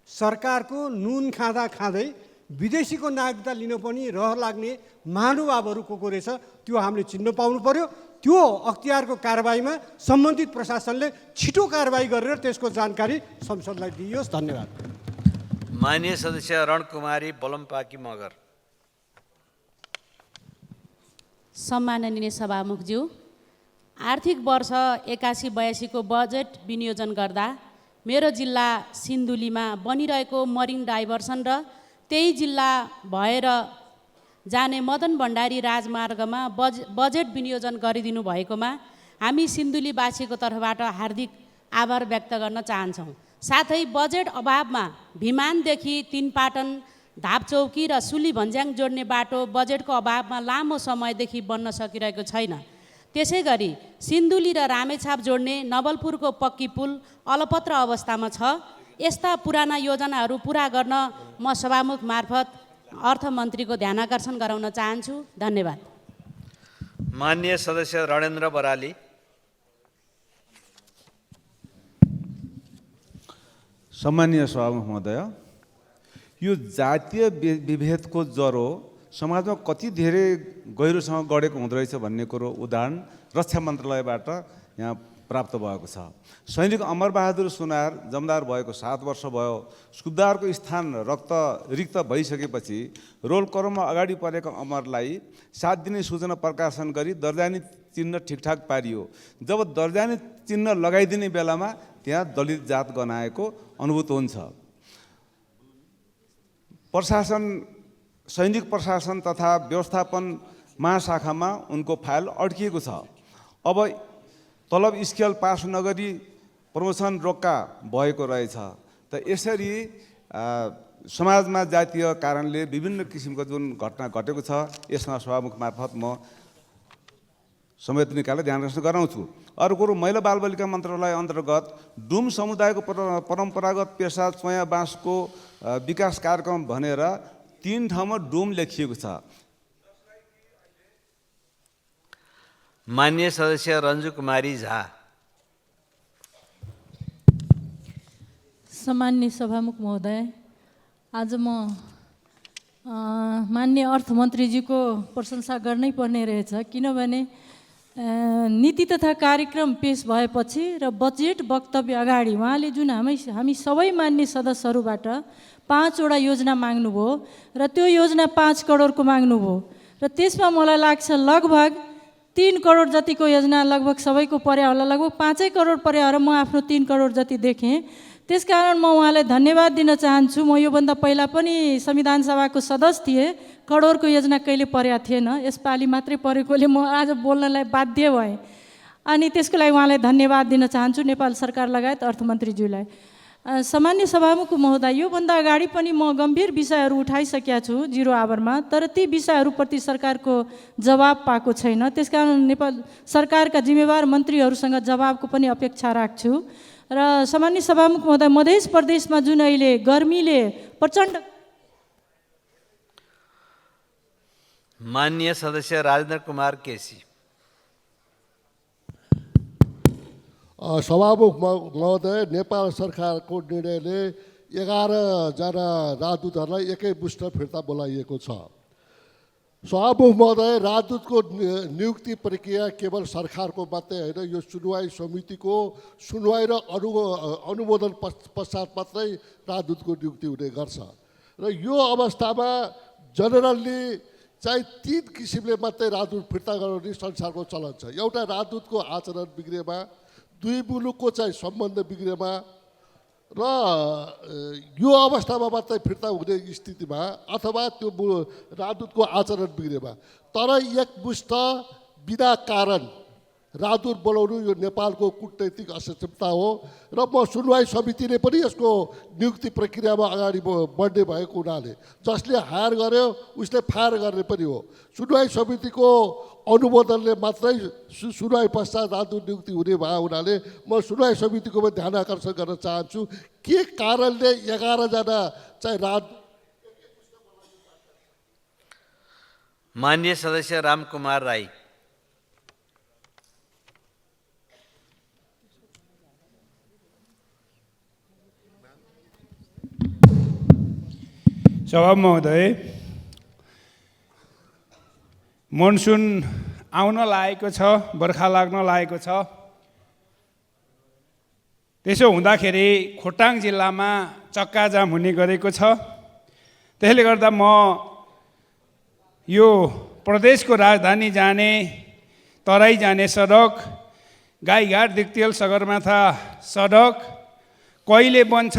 सरकारको नुन खाँदा खाँदै विदेशीको नागरिकता लिन पनि रहर लाग्ने महानुभावहरू को रहेछ त्यो हामीले चिन्न पाउनु पर्यो। त्यो अख्तियारको कारबाहीमा सम्बन्धित प्रशासनले छिटो कारबाही गरेर त्यसको जानकारी संसदलाई दिइयोस्। धन्यवाद। माननीय सदस्य रणकुमारी बलमपाकी मगर। सम्माननीय सभामुखज्यू, आर्थिक वर्ष 81-82 को बजेट विनियोजन गर्दा मेरो जिल्ला सिन्धुलीमा बनिरहेको मरिन डाइभर्सन र त्यही जिल्ला भएर जाने मदन भण्डारी राजमार्गमा बजेट विनियोजन गरिदिनु भएकोमा हामी सिन्धुलीवासीको तर्फबाट हार्दिक आभार व्यक्त गर्न चाहन्छौँ। साथै बजेट अभावमा भिमानदेखि तीनपाटन, धापचौकी र सुली भन्ज्याङ जोड्ने बाटो बजेटको अभावमा लामो समयदेखि बन्न सकिरहेको छैन। त्यसै गरी सिन्धुली र रामेछाप जोड्ने नवलपुरको पक्की पुल अलपत्र अवस्थामा छ। यस्ता पुराना योजनाहरू पुरा गर्न म सभामुख मार्फत अर्थमन्त्रीको ध्यानाकर्षण गराउन चाहन्छु। धन्यवाद। माननीय सदस्य रणेन्द्र बराली। सम्मानीय सभामुख महोदय, यो जातीय विभेदको ज्वरो समाजमा कति धेरै गहिरोसँग गढेको हुँदो रहेछ भन्ने कुरो उदाहरण रक्षा मन्त्रालयबाट यहाँ प्राप्त भएको छ। सैनिक अमरबहादुर सुनार जमदार भएको 7 वर्ष भयो। सुब्दारको स्थान रिक्त भइसकेपछि रोल कलममा अगाडि परेको अमरलाई 7 दिने सूचना प्रकाशन गरी दर्जानी चिन्ह ठिकठाक पारियो। जब दर्जानी चिन्ह लगाइदिने बेलामा त्यहाँ दलित जात गनाएको अनुभूत हुन्छ। प्रशासन, सैनिक प्रशासन तथा व्यवस्थापन महाशाखामा उनको फाइल अड्किएको छ। अब तलब स्केल पास नगरी प्रमोसन रोक्का भएको रहेछ। त यसरी समाजमा जातीय कारणले विभिन्न किसिमको जुन घटना घटेको छ, यसमा सभामुख मार्फत म समेत निकालेर ध्यान आकर्षण गराउँछु। अर्को कुरो, महिला बालबालिका मन्त्रालय अन्तर्गत डुम समुदायको परम्परागत पेसा चोया बाँसको विकास कार्यक्रम भनेर 3 ठाउँमा डुम लेखिएको छ। माननीय सदस्य रञ्जु कुमारी झा। सम्माननीय सभामुख महोदय, आज म माननीय अर्थमन्त्रीजीको प्रशंसा गर्नै पर्ने रहेछ, किनभने नीति तथा कार्यक्रम पेश भएपछि र बजेट वक्तव्य अगाडि उहाँले जुन हामी सबै मान्य सदस्यहरूबाट 5 वटा योजना माग्नुभयो र त्यो योजना 5 करोडको माग्नुभयो र त्यसमा मलाई लाग्छ लगभग 3 करोड जतिको योजना लगभग सबैको पर्या होला, लगभग 5 करोड पर्या हो र म आफ्नो 3 करोड जति देखेँ। त्यसकारण म उहाँलाई धन्यवाद दिन चाहन्छु। म योभन्दा पहिला पनि संविधान सभाको सदस्य थिएँ, करोडको योजना कहिले पर्या थिएन, यसपालि मात्रै परेकोले म आज बोल्नलाई बाध्य भएँ अनि त्यसको लागि उहाँलाई धन्यवाद दिन चाहन्छु, नेपाल सरकार लगायत अर्थमन्त्रीज्यूलाई। सामान्य सभामुख महोदय, योभन्दा अगाडि पनि म गम्भीर विषयहरू उठाइसकेका छु 0 आवरमा, तर ती विषयहरूप्रति सरकारको जवाब पाएको छैन। त्यसकारण नेपाल सरकारका जिम्मेवार मन्त्रीहरूसँग जवाबको पनि अपेक्षा राख्छु। र सामान्य सभामुख महोदय, मध्य प्रदेशमा जुन अहिले गर्मीले प्रचण्ड। माननीय सदस्य राजेन्द्र कुमार केसी। सभामुख महोदय, नेपाल सरकारको निर्णयले 11 जना राजदूतहरूलाई एकै मुष्ट फिर्ता बोलाइएको छ। सभामुख महोदय, राजदूतको नियुक्ति प्रक्रिया केवल सरकारको मात्रै होइन, यो सुनवाई समितिको सुनवाई र अनुमोदन पश्चात मात्रै राजदूतको नियुक्ति हुने गर्छ। र यो अवस्थामा जनरली चाहिँ 3 किसिमले मात्रै राजदूत फिर्ता गराउने संसारको चलन छ। एउटा राजदूतको आचरण बिग्रेमा, 2 मुलुकको चाहिँ सम्बन्ध बिग्रेमा र यो अवस्थामा मात्रै फिर्ता हुने स्थितिमा, अथवा त्यो राजदूतको आचरण बिग्रेमा। तर एकमुष्ट बिना कारण राजदूत बोलाउनु यो नेपालको कूटनैतिक असक्षमता हो र म सुनवाई समितिले पनि यसको नियुक्ति प्रक्रियामा अगाडि बढ्ने भएको हुनाले जसले हायर गर्यो उसले फायर गर्ने पनि हो। सुनवाई समितिको अनुमोदनले मात्रै सुनवाई पश्चात राजदूत नियुक्ति हुने भए हुनाले म सुनवाई समितिको पनि ध्यान आकर्षण गर्न चाहन्छु। के कारणले 11 जना चाहिँ माननीय सदस्य रामकुमार राई। सभा महोदय, मनसुन आउन लागेको छ, बर्खा लाग्न लागेको छ। त्यसो हुँदाखेरि खोटाङ जिल्लामा चक्काजाम हुने गरेको छ। त्यसले गर्दा म यो प्रदेशको राजधानी जाने, तराई जाने सडक, गाईघाट दिक्तेल सगरमाथा सडक कहिले बन्छ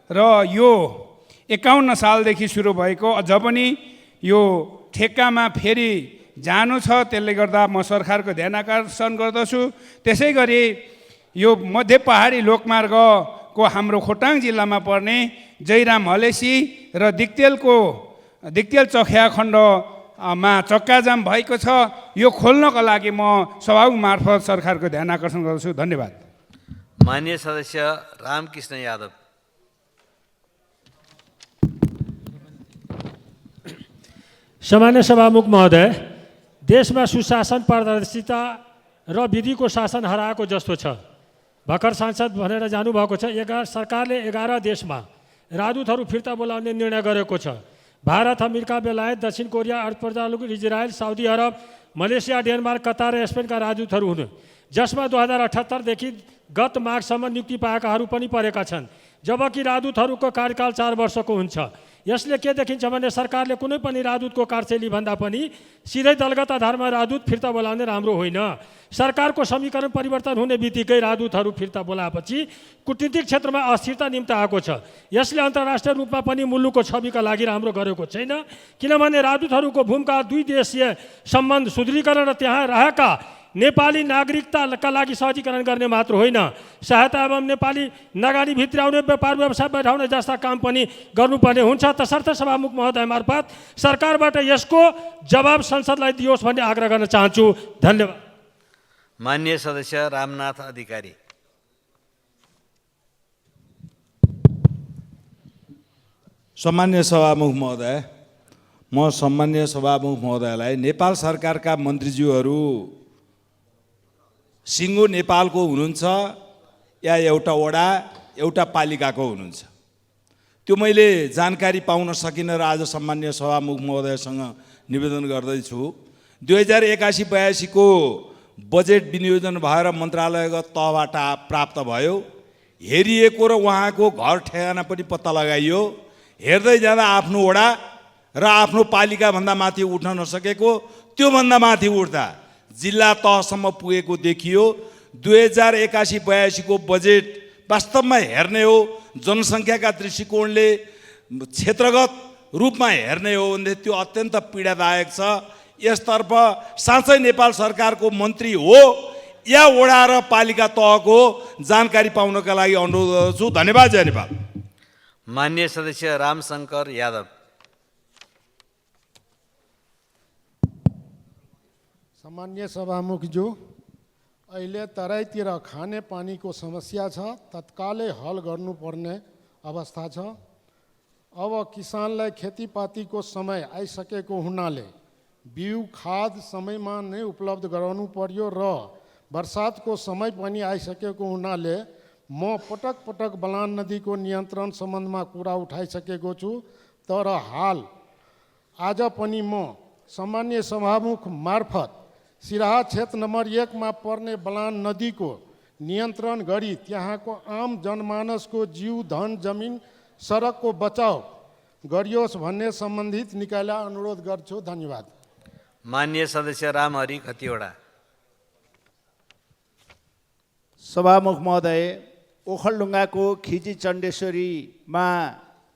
र यो 51 सालदेखि सुरु भएको अझ पनि यो ठेक्कामा फेरि जानु छ। त्यसले गर्दा म सरकारको ध्यान आकर्षण गर्दछु। त्यसै गरी यो मध्य पहाडी लोकमार्गको हाम्रो खोटाङ जिल्लामा पर्ने जयराम हलेसी र दिक्तेल चखिया खण्डमा चक्काजाम भएको छ। यो खोल्नको लागि म सभामुख मार्फत सरकारको ध्यान आकर्षण गर्दछु। धन्यवाद। माननीय सदस्य रामकृष्ण यादव। सामान्य सभामुख महोदय, देशमा सुशासन, पारदर्शिता र विधिको शासन हराएको जस्तो छ। भर्खर सांसद भनेर जानुभएको छ, सरकारले 11 देशमा राजदूतहरू फिर्ता बोलाउने निर्णय गरेको छ। भारत, अमेरिका, बेलायत, दक्षिण कोरिया, अरब प्रजातन्त्र, Israel, Saudi Arab, Malaysia, Denmark, Qatar र स्पेनका राजदूतहरू हुन्, जसमा 2078 देखि गत माघसम्म नियुक्ति पाएकाहरू पनि परेका छन्, जबकि राजदूतहरूको कार्यकाल 4 वर्षको हुन्छ। यसले के देखिन्छ भने सरकारले कुनै पनि राजदूतको कार्यशैली भन्दा पनि सिधै दलगत आधारमा राजदूत फिर्ता बोलाउने राम्रो होइन। सरकारको समीकरण परिवर्तन हुने बित्तिकै राजदूतहरू फिर्ता बोलाएपछि कूटनीतिक क्षेत्रमा अस्थिरता निम्ति आएको छ। यसले अन्तर्राष्ट्रिय रूपमा पनि मुलुकको छविका लागि राम्रो गरेको छैन, किनभने राजदूतहरूको भूमिका दुई देशीय सम्बन्ध सुदृढीकरण र त्यहाँ रहेका नेपाली नागरिकताका लागि सहजीकरण गर्ने मात्र होइन, सहायता एवं नेपाली लगानी भित्राउने, व्यापार व्यवसाय बढाउने जस्ता काम पनि गर्नुपर्ने हुन्छ। तसर्थ सभामुख महोदय मार्फत सरकारबाट यसको जवाब संसदलाई दियोस् भन्ने आग्रह गर्न चाहन्छु। धन्यवाद। माननीय सदस्य रामनाथ अधिकारी। सम्मान्य सभामुख महोदय, म सम्मान्य सभामुख महोदयलाई नेपाल सरकारका मन्त्रीज्यूहरू सिङ्गो नेपालको हुनुहुन्छ या एउटा वडा एउटा पालिकाको हुनुहुन्छ, त्यो मैले जानकारी पाउन सकिनँ र आज सम्मान्य सभामुख महोदयसँग निवेदन गर्दैछु। 2081-82 को बजेट विनियोजन भएर मन्त्रालयगत तहबाट प्राप्त भयो, हेरिएको र उहाँको घर ठेगाना पनि पत्ता लगाइयो। हेर्दै जाँदा आफ्नो वडा र आफ्नो पालिकाभन्दा माथि उठ्न नसकेको, त्योभन्दा माथि उठ्दा जिल्ला तहसम्म पुगेको देखियो। 2081-82 को बजेट वास्तवमा हेर्ने हो, जनसङ्ख्याका दृष्टिकोणले क्षेत्रगत रूपमा हेर्ने हो भने त्यो अत्यन्त पीडादायक छ। यसतर्फ साँच्चै नेपाल सरकारको मन्त्री हो या वडा र पालिका तहको जानकारी पाउनका लागि अनुरोध गर्छु। धन्यवाद। जय नेपाल। माननीय सदस्य रामशङ्कर यादव। सामान्य सभामुखज्यू, अहिले तराईतिर खाने पानीको समस्या छ, तत्कालै हल गर्नुपर्ने अवस्था छ। अब किसानलाई खेतीपातीको समय आइसकेको हुनाले बिउ खाद समयमा नै उपलब्ध गराउनु पर्यो र बर्सातको समय पनि आइसकेको हुनाले म पटक पटक बलान नदीको नियन्त्रण सम्बन्धमा कुरा उठाइसकेको छु। तर हाल आज पनि म सामान्य सभामुख मार्फत सिराहा क्षेत्र नम्बर 1 मा पर्ने बलान नदीको नियन्त्रण गरी त्यहाँको आम जनमानसको जीव, धन, जमिन, सडकको बचाव गरियोस् भन्ने सम्बन्धित निकायलाई अनुरोध गर्छु। धन्यवाद। माननीय सदस्य रामहरि खतिवडा। सभामुख महोदय, ओखलढुङ्गाको खिजी चण्डेश्वरीमा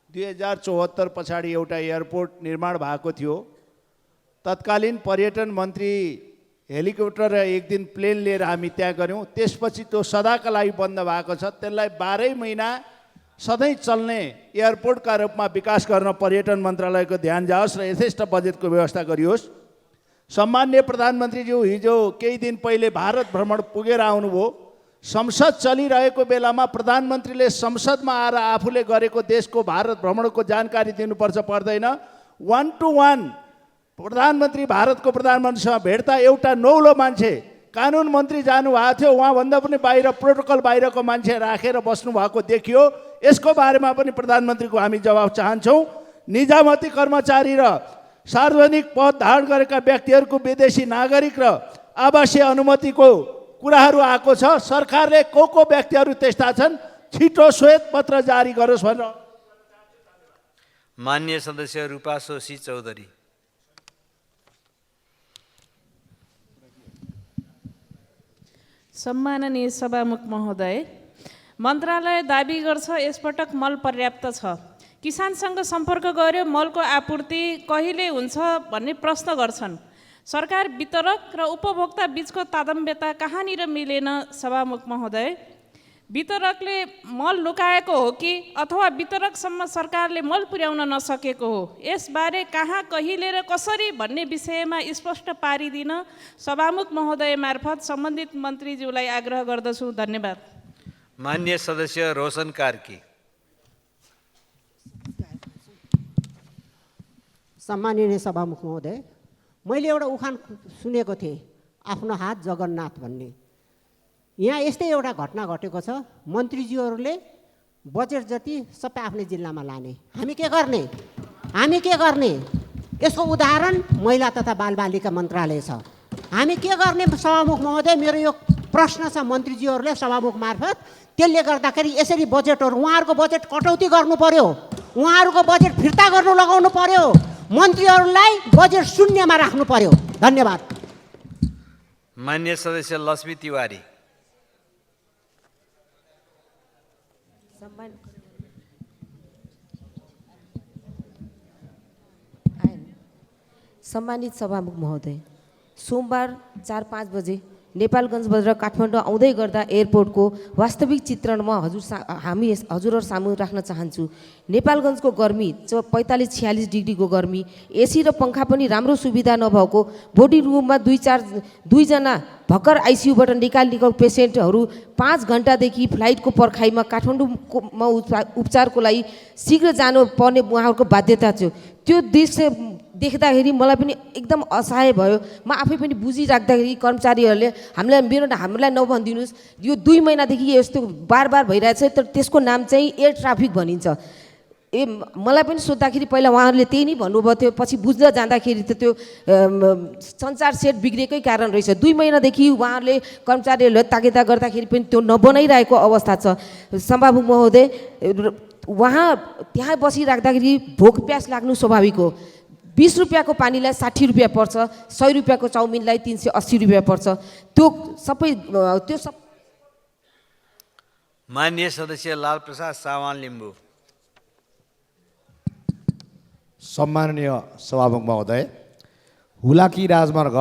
2074 पछाडि एउटा एयरपोर्ट निर्माण भएको थियो। तत्कालीन पर्यटन मन्त्री हेलिकप्टर र एक दिन प्लेन लिएर हामी त्यहाँ गऱ्यौँ। त्यसपछि त्यो सदाका लागि बन्द भएको छ। त्यसलाई 12 महिना सधैँ चल्ने एयरपोर्टका रूपमा विकास गर्न पर्यटन मन्त्रालयको ध्यान जाओस् र यथेष्ट बजेटको व्यवस्था गरियोस्। सम्माननीय प्रधानमन्त्रीज्यू हिजो केही दिन पहिले भारत भ्रमण पुगेर आउनुभयो। संसद चलिरहेको बेलामा प्रधानमन्त्रीले संसदमा आएर आफूले गरेको देशको भारत भ्रमणको जानकारी दिनुपर्छ पर्दैन। 1 to 1 प्रधानमन्त्री भारतको प्रधानमन्त्रीसँग भेट्दा एउटा नौलो मान्छे कानुन मन्त्री जानुभएको थियो, उहाँभन्दा पनि बाहिर प्रोटोकल बाहिरको मान्छे राखेर बस्नु भएको देखियो। यसको बारेमा पनि प्रधानमन्त्रीको हामी जवाब चाहन्छौँ। निजामती कर्मचारी र सार्वजनिक पद धारण गरेका व्यक्तिहरूको विदेशी नागरिक र आवासीय अनुमतिको कुराहरू आएको छ। सरकारले को व्यक्तिहरू त्यस्ता छन्, छिटो श्वेत पत्र जारी गरोस् भनेर। माननीय सदस्य रूपा सोशी चौधरी। सम्माननीय सभामुख महोदय, मन्त्रालय दाबी गर्छ यसपटक मल पर्याप्त छ। किसानसँग सम्पर्क गर्यो, मलको आपूर्ति कहिले हुन्छ भन्ने प्रश्न गर्छन्। सरकार वितरक र उपभोक्ता बीचको तादम्यता कहाँनिर मिलेन सभामुख महोदय? वितरकले मल लुकाएको हो कि अथवा वितरकसम्म सरकारले मल पुर्याउन नसकेको हो? यसबारे कहाँ, कहिले र कसरी भन्ने विषयमा स्पष्ट पारिदिन सभामुख महोदय मार्फत सम्बन्धित मन्त्रीज्यूलाई आग्रह गर्दछु। धन्यवाद। माननीय सदस्य रोशन कार्की। सम्माननीय सभामुख महोदय, मैले एउटा उखान सुनेको थिएँ, आफ्नो हात जगन्नाथ भन्ने। यहाँ यस्तै एउटा घटना घटेको छ, मन्त्रीज्यूहरूले बजेट जति सबै आफ्नै जिल्लामा लाने। हामी के गर्ने? यसको उदाहरण महिला तथा बालबालिका मन्त्रालय छ। हामी के गर्ने सभामुख महोदय? मेरो यो प्रश्न छ मन्त्रीज्यूहरूले सभामुख मार्फत। त्यसले गर्दाखेरि यसरी बजेटहरू उहाँहरूको बजेट कटौती गर्नु पर्यो, उहाँहरूको बजेट फिर्ता गर्नु लगाउनु पर्यो, मन्त्रीहरूलाई बजेट शून्यमा राख्नु पर्यो। धन्यवाद। मान्य सदस्य लक्ष्मी तिवारी। सम्मानित सभामुख महोदय, सोमबार 4-5 बजे नेपालगञ्जबाट काठमाडौँ आउँदै गर्दा एयरपोर्टको वास्तविक चित्रण म हजुरहरू सामु राख्न चाहन्छु। नेपालगञ्जको गर्मी 45-46 डिग्रीको गर्मी, एसी र पङ्खा पनि राम्रो सुविधा नभएको, बोडी रुममा 2 जना भर्खर आइसियूबाट निकालिएको पेसेन्टहरू 5 घन्टादेखि फ्लाइटको पर्खाइमा काठमाडौँमा उपचारको लागि शीघ्र जानुपर्ने उहाँहरूको बाध्यता थियो। त्यो दृश्य देख्दाखेरि मलाई पनि एकदम असहाय भयो। म आफै पनि बुझिराख्दाखेरि कर्मचारीहरूले हामीलाई नभनिदिनुहोस्, यो 2 महिनादेखि यस्तो बार भइरहेछ, तर त्यसको नाम चाहिँ एयर ट्राफिक भनिन्छ। मलाई पनि सोद्धाखेरि पहिला उहाँहरूले त्यही नै भन्नुभएको थियो, पछि बुझ्न जाँदाखेरि त त्यो सञ्चार सेट बिग्रेकै कारण रहेछ। 2 महिनादेखि उहाँहरूले कर्मचारीहरूले ताकेता गर्दाखेरि पनि त्यो नबनाइरहेको अवस्था छ। सभामुख महोदय, उहाँ त्यहाँ बसिराख्दाखेरि भोक प्यास लाग्नु स्वाभाविक हो। 20 रुपियाँको पानीलाई 60 रुपियाँ पर्छ, 100 रुपियाँको चाउमिनलाई 380 रुपियाँ पर्छ। त्यो सबै मान्य सदस्य लालप्रसाद सावान लिम्बू। सम्माननीय सभामुख महोदय, हुलाकी राजमार्ग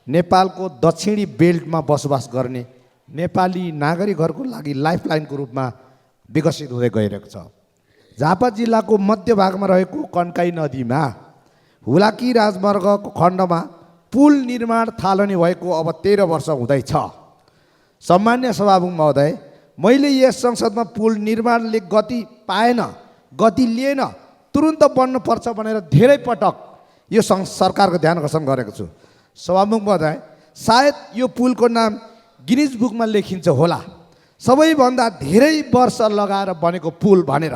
नेपालको दक्षिणी बेल्टमा बसोबास गर्ने नेपाली नागरिकहरूको लागि लाइफलाइनको रूपमा विकसित हुँदै गइरहेको छ। झापा जिल्लाको मध्य भागमा रहेको कन्काई नदीमा हुलाकी राजमार्गको खण्डमा पुल निर्माण थालनी भएको अब 13 वर्ष हुँदैछ। सम्मान्य सभामुख महोदय, मैले यस संसदमा पुल निर्माणले गति पाएन, गति लिएन, तुरुन्त बन्नुपर्छ भनेर धेरै पटक यो सरकारको ध्यान आकर्षण गरेको छु। सभामुख महोदय, सायद यो पुलको नाम गिनिज बुकमा लेखिन्छ होला, सबैभन्दा धेरै वर्ष लगाएर बनेको पुल भनेर।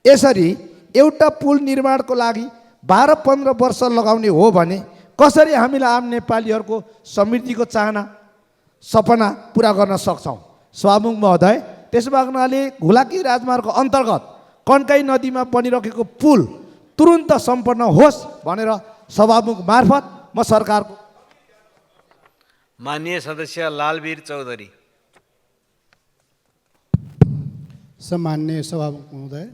यसरी एउटा पुल निर्माणको लागि 12-15 वर्ष लगाउने हो भने कसरी हामीलाई आम नेपालीहरूको समृद्धिको चाहना सपना पुरा गर्न सक्छौँ? सभामुख महोदय, त्यसो भएको हुनाले हुलाकी राजमार्गको अन्तर्गत कन्काई नदीमा बनिरहेको पुल तुरुन्त सम्पन्न होस् भनेर सभामुख मार्फत म सरकारको। माननीय सदस्य लालवीर चौधरी। सम्माननीय सभामुख महोदय,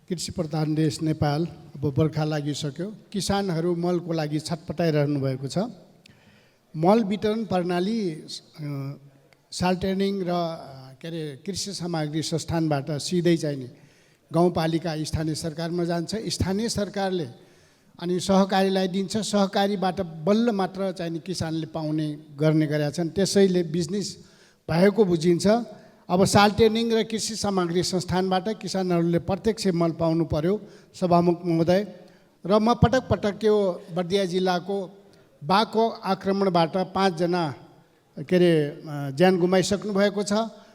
कृषि प्रधान देश नेपाल अब बर्खा लागिसक्यो। किसानहरू मलको लागि छटपटाइरहनु भएको छ। मल वितरण प्रणाली साल्टेनिङ र कृषि सामग्री संस्थानबाट सिधै चाहिने गाउँपालिका स्थानीय सरकारमा जान्छ। स्थानीय सरकारले अनि सहकारीलाई दिन्छ, सहकारीबाट बल्ल मात्र चाहिने किसानले पाउने गर्ने गरेका छन्। त्यसैले बिजनेस भएको बुझिन्छ। अब साल्टेनिङ र कृषि सामग्री संस्थानबाट किसानहरूले प्रत्यक्ष मल पाउनु पर्यो। सभामुख महोदय, र म पटक पटक यो बर्दिया जिल्लाको बाघको आक्रमणबाट 5 जना ज्यान गुमाइसक्नु भएको छ।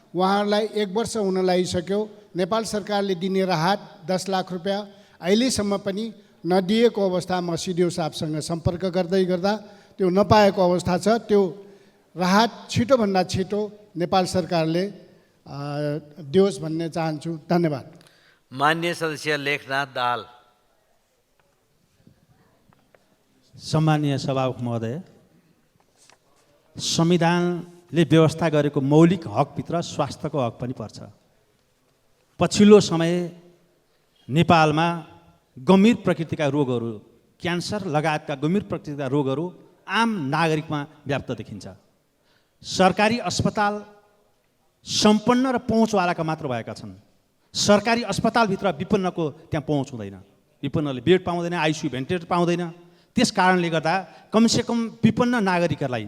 उहाँहरूलाई 1 वर्ष हुन लागिसक्यो। नेपाल सरकारले दिने राहत 10 लाख रुपियाँ अहिलेसम्म पनि नदिएको अवस्थामा सिडिओ साहबसँग सम्पर्क गर्दा त्यो नपाएको अवस्था छ। त्यो राहत छिटोभन्दा छिटो नेपाल सरकारले दियोस् भन्ने चाहन्छु। धन्यवाद। मान्य सदस्य लेखनाथ दाहाल। सम्मानीय सभामुख महोदय, संविधानले व्यवस्था गरेको मौलिक हकभित्र स्वास्थ्यको हक पनि पर्छ। पछिल्लो समय नेपालमा गम्भीर प्रकृतिका रोगहरू, क्यान्सर लगायतका गम्भीर प्रकृतिका रोगहरू आम नागरिकमा व्याप्त देखिन्छ। सरकारी अस्पताल सम्पन्न र पहुँचवालाका मात्र भएका छन्। सरकारी अस्पतालभित्र विपन्नको त्यहाँ पहुँच हुँदैन, विपन्नले बेड पाउँदैन, आइसियु भेन्टिलेटर पाउँदैन। त्यस कारणले गर्दा कमसेकम विपन्न नागरिकहरूलाई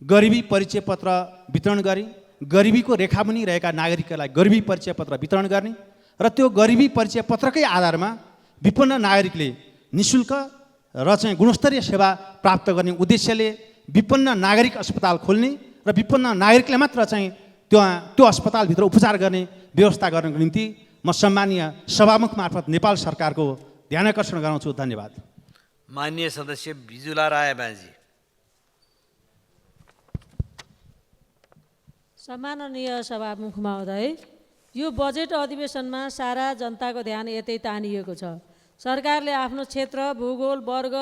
गरिबी परिचय पत्र वितरण गरी गरिबीको रेखामुनि रहेका नागरिकहरूलाई गरिबी परिचय पत्र वितरण गर्ने र त्यो गरिबी परिचय पत्रकै आधारमा विपन्न नागरिकले निशुल्क र चाहिँ गुणस्तरीय सेवा प्राप्त गर्ने उद्देश्यले विपन्न नागरिक अस्पताल खोल्ने र विपन्न नागरिकले मात्र चाहिँ त्यो अस्पतालभित्र उपचार गर्ने व्यवस्था गर्नको निम्ति म सम्मानीय सभामुख मार्फत नेपाल सरकारको ध्यानाकर्षण गराउँछु। धन्यवाद। माननीय सदस्य बिजुला राय बाजी। सम्माननीय सभामुख महोदय, यो बजेट अधिवेशनमा सारा जनताको ध्यान यतै तानिएको छ। सरकारले आफ्नो क्षेत्र, भूगोल, वर्ग,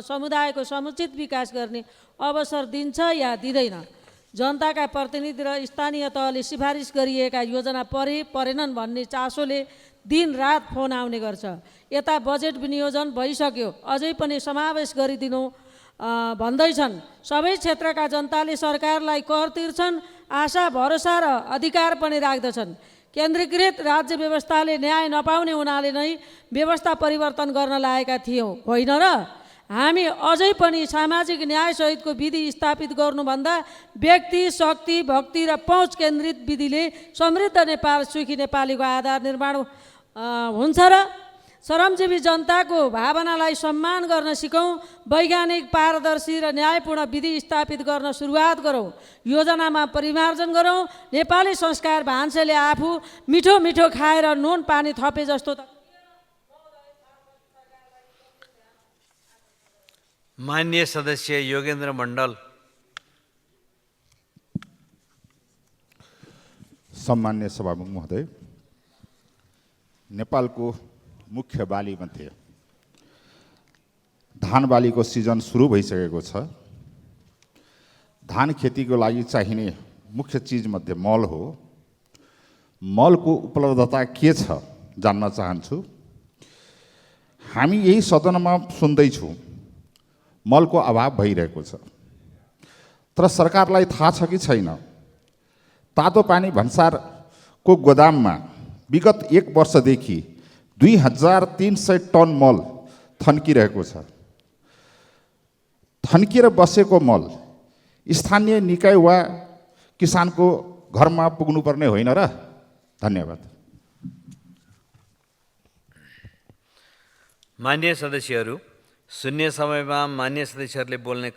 समुदायको समुचित विकास गर्ने अवसर दिन्छ या दिँदैन? जनताका प्रतिनिधि र स्थानीय तहले सिफारिस गरिएका योजना परेनन् भन्ने चासोले दिनरात फोन आउने गर्छ। यता बजेट विनियोजन भइसक्यो, अझै पनि समावेश गरिदिनु भन्दैछन्। सबै क्षेत्रका जनताले सरकारलाई कर तिर्छन्, आशा भरोसा र अधिकार पनि राख्दछन्। केन्द्रीकृत राज्य व्यवस्थाले न्याय नपाउने हुनाले नै व्यवस्था परिवर्तन गर्न लागेका थियौँ, होइन र? हामी अझै पनि सामाजिक न्यायसहितको विधि स्थापित गर्नुभन्दा व्यक्ति, शक्ति, भक्ति र पहुँच केन्द्रित विधिले समृद्ध नेपाल, सुखी नेपालीको आधार निर्माण हुन्छ र? श्रमजीवी जनताको भावनालाई सम्मान गर्न सिकौँ, वैज्ञानिक, पारदर्शी र न्यायपूर्ण विधि स्थापित गर्न सुरुवात गरौँ, योजनामा परिमार्जन गरौँ। नेपाली संस्कार भान्सेले आफू मिठो मिठो खाएर नुन पानी थपे जस्तो त। माननीय सदस्य योगेन्द्र मण्डल। सम्मान्य सभामुख महोदय, नेपालको मुख्य बाली मध्ये धान बालीको सिजन सुरु भइसकेको छ। धान खेतीको लागि चाहिने मुख्य चीज मध्ये मल हो। मलको उपलब्धता के छ जान्न चाहन्छु। हामी यही सदनमा सुन्दैछौँ मलको अभाव भइरहेको छ, तर सरकारलाई थाहा छ कि छैन? तातो पानी भन्सारको गोदाममा विगत 1 वर्षदेखि 2300 टन मल थन्किरहेको छ। थन्किएर बसेको मल स्थानीय निकाय वा किसानको घरमा पुग्नुपर्ने होइन र? धन्यवाद। माननीय सदस्यहरू, शून्य समयमा मान्य सदस्यहरूले बोल्ने